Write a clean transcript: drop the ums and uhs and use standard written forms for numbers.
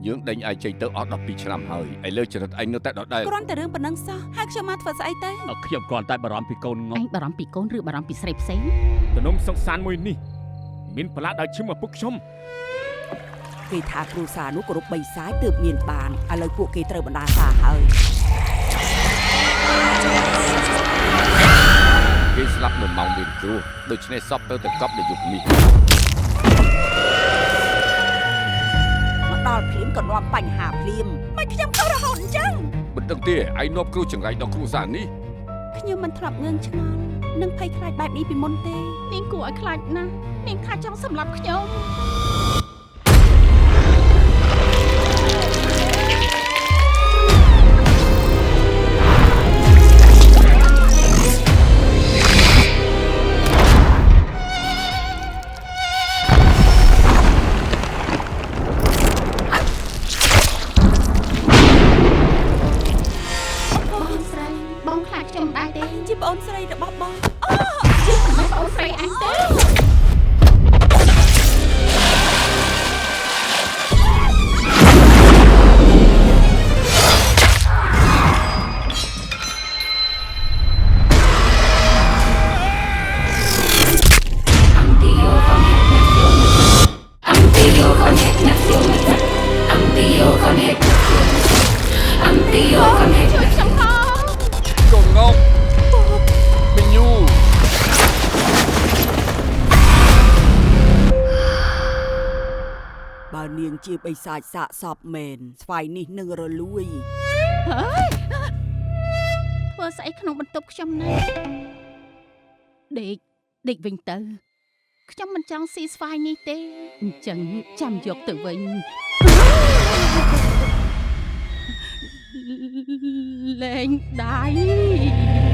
យើងដេញឯងចេញទៅអស់12ឆ្នាំហើយឥឡូវចរិតឯងនៅតែដដែល គ្រាន់តែរឿងប៉ុណ្ណឹងសោះហើយខ្ញុំមកធ្វើស្អីទៅ ខ្ញុំគ្រាន់តែបារម្ភពីកូនង ឯងបារម្ភពីកូនឬបារម្ភពីស្រីផ្សេង តំណុំសុកសានមួយនេះមានប្រឡាក់ដល់ឈឹមឪពុកខ្ញុំ គេថាគ្រូសានោះគោរពបីសាយទើបមានបានឥឡូវពួកគេត្រូវបណ្ដាសាហើយ គេស្លាប់នៅម៉ោងមានគ្រោះដូច្នេះសពទៅតែកប់នៅយុគនេះ មកដល់ភ្លាមក៏នាំបញ្ហាភ្លាមមិនខ្ញុំខុសរហូតអញ្ចឹង មិនដឹងទេឯងនាំគ្រូចង្រៃដល់គ្រូសានេះ ខ្ញុំមិនធ្លាប់ងឿងឆ្ងល់នឹងភ័យខ្លាចបែបនេះពីមុនទេ នាងគួរឲ្យខ្លាចណាស់នាងថាចង់សម្លាប់ខ្ញុំ បងខ្លាចខ្ញុំដែរទេ ជាប្អូនស្រីរបស់បង មិនបងស្រីអញទេ ជួយខ្ញុំផង កូនងប់មីញូ បើនាងជាបិសាចសាកសពមែនស្វាយនេះនឹងរលួយ ហើយធ្វើស្អីក្នុងបន្ទប់ខ្ញុំណាដេកវិញទៅខ្ញុំមិនចង់ស៊ីស្វាយនេះទេអញ្ចឹងចាំយកទៅវិញលែងដៃ